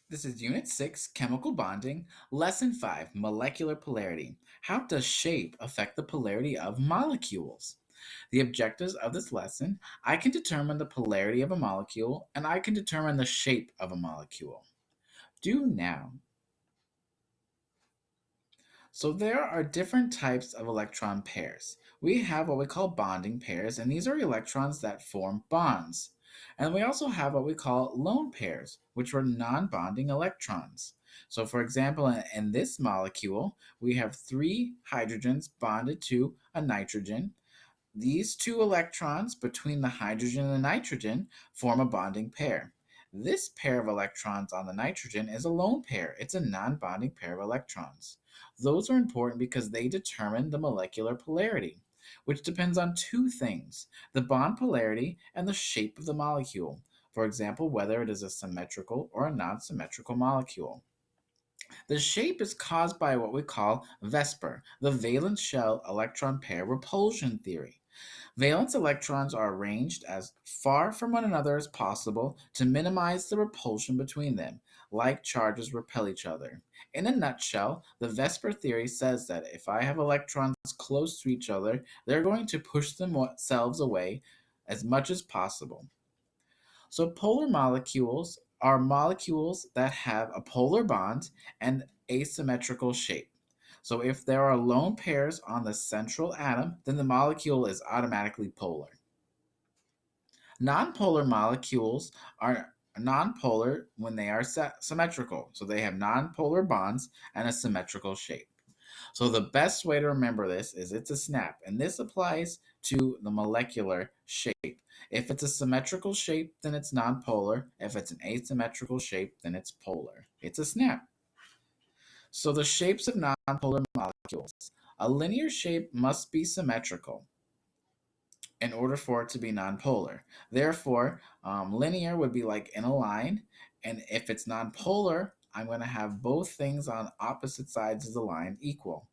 This is Unit 6, Chemical Bonding, Lesson 5, Molecular Polarity. How does shape affect the polarity of molecules? The objectives of this lesson, I can determine the polarity of a molecule, and I can determine the shape of a molecule. Do now. So there are different types of electron pairs. We have what we call bonding pairs, and these are electrons that form bonds. And we also have what we call lone pairs, which are non-bonding electrons. So for example, in this molecule, we have three hydrogens bonded to a nitrogen. These two electrons between the hydrogen and the nitrogen form a bonding pair. This pair of electrons on the nitrogen is a lone pair. It's a non-bonding pair of electrons. Those are important because they determine the molecular polarity, which depends on two things: the bond polarity and the shape of the molecule. For example, whether it is a symmetrical or a non-symmetrical molecule. The shape is caused by what we call VESPER, the valence shell electron pair repulsion theory. Valence electrons are arranged as far from one another as possible to minimize the repulsion between them. Like charges repel each other. In a nutshell, the VESPER theory says that if I have electrons close to each other, they're going to push themselves away as much as possible. So, polar molecules are molecules that have a polar bond and asymmetrical shape. So, if there are lone pairs on the central atom, then the molecule is automatically polar. Nonpolar molecules are nonpolar when they are symmetrical. So, they have nonpolar bonds and a symmetrical shape. So the best way to remember this is it's a snap, and this applies to the molecular shape. If it's a symmetrical shape, then it's nonpolar. If it's an asymmetrical shape, then it's polar. It's a snap. So the shapes of nonpolar molecules. A linear shape must be symmetrical in order for it to be nonpolar. Therefore, linear would be like in a line, and if it's nonpolar, I'm going to have both things on opposite sides of the line equal.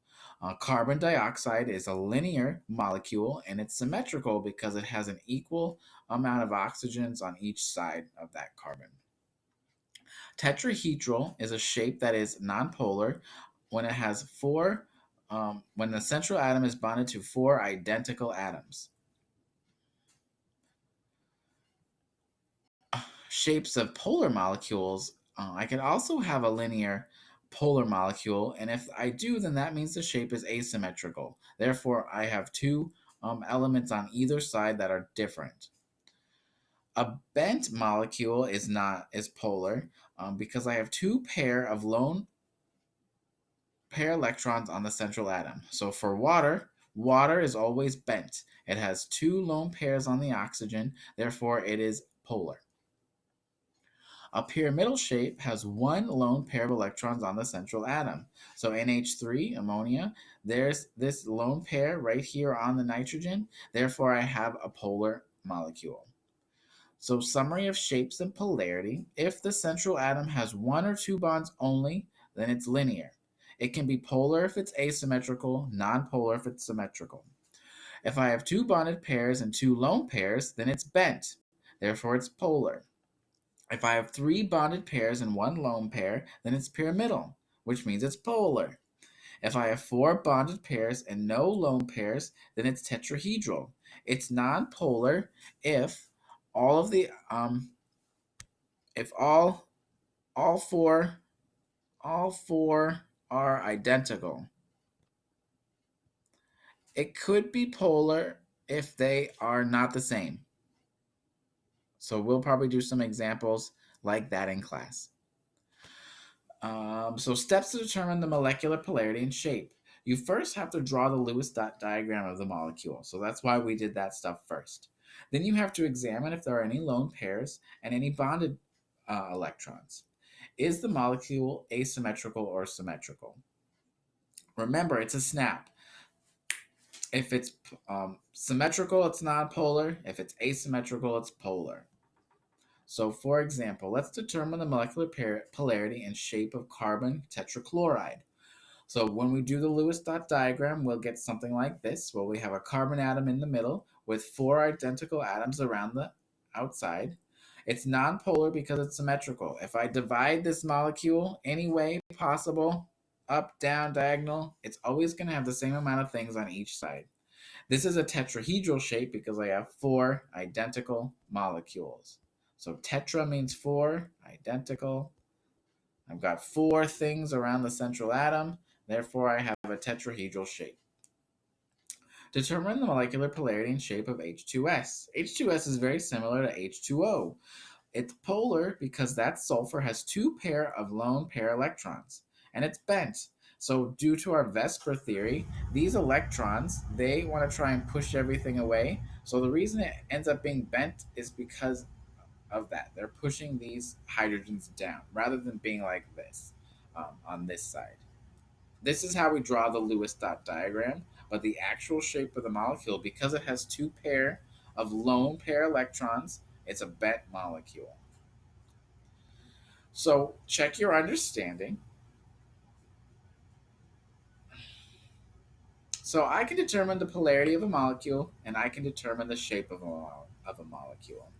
Carbon dioxide is a linear molecule and it's symmetrical because it has an equal amount of oxygens on each side of that carbon. Tetrahedral is a shape that is nonpolar when it has when the central atom is bonded to four identical atoms. Shapes of polar molecules, I can also have a linear polar molecule, and if I do, then that means the shape is asymmetrical. Therefore, I have two elements on either side that are different. A bent molecule is polar because I have two pair of lone pair electrons on the central atom. So for water, water is always bent. It has two lone pairs on the oxygen, therefore it is polar. A pyramidal shape has one lone pair of electrons on the central atom. So NH3, ammonia, there's this lone pair right here on the nitrogen. Therefore, I have a polar molecule. So summary of shapes and polarity. If the central atom has one or two bonds only, then it's linear. It can be polar if it's asymmetrical, nonpolar if it's symmetrical. If I have two bonded pairs and two lone pairs, then it's bent. Therefore, it's polar. If I have three bonded pairs and one lone pair, then it's pyramidal, which means it's polar. If I have four bonded pairs and no lone pairs, then it's tetrahedral. It's nonpolar if all of the if all four all four are identical. It could be polar if they are not the same. So we'll probably do some examples like that in class. So steps to determine the molecular polarity and shape. You first have to draw the Lewis dot diagram of the molecule. So that's why we did that stuff first. Then you have to examine if there are any lone pairs and any bonded electrons. Is the molecule asymmetrical or symmetrical? Remember, it's a snap. If it's symmetrical, it's nonpolar. If it's asymmetrical, it's polar. So, for example, let's determine the molecular polarity and shape of carbon tetrachloride. So, when we do the Lewis dot diagram, we'll get something like this, where we have a carbon atom in the middle with four identical atoms around the outside. It's nonpolar because it's symmetrical. If I divide this molecule any way possible, up, down, diagonal, it's always going to have the same amount of things on each side. This is a tetrahedral shape because I have four identical molecules. So tetra means four, identical. I've got four things around the central atom, therefore I have a tetrahedral shape. Determine the molecular polarity and shape of H2S. H2S is very similar to H2O. It's polar because that sulfur has two pair of lone pair electrons, and it's bent. So due to our Vesper theory, these electrons, they want to try and push everything away. So the reason it ends up being bent is because of that. They're pushing these hydrogens down rather than being like this on this side. This is how we draw the Lewis dot diagram, but the actual shape of the molecule, because it has two pair of lone pair electrons, it's a bent molecule. So check your understanding. So I can determine the polarity of a molecule, and I can determine the shape of a molecule.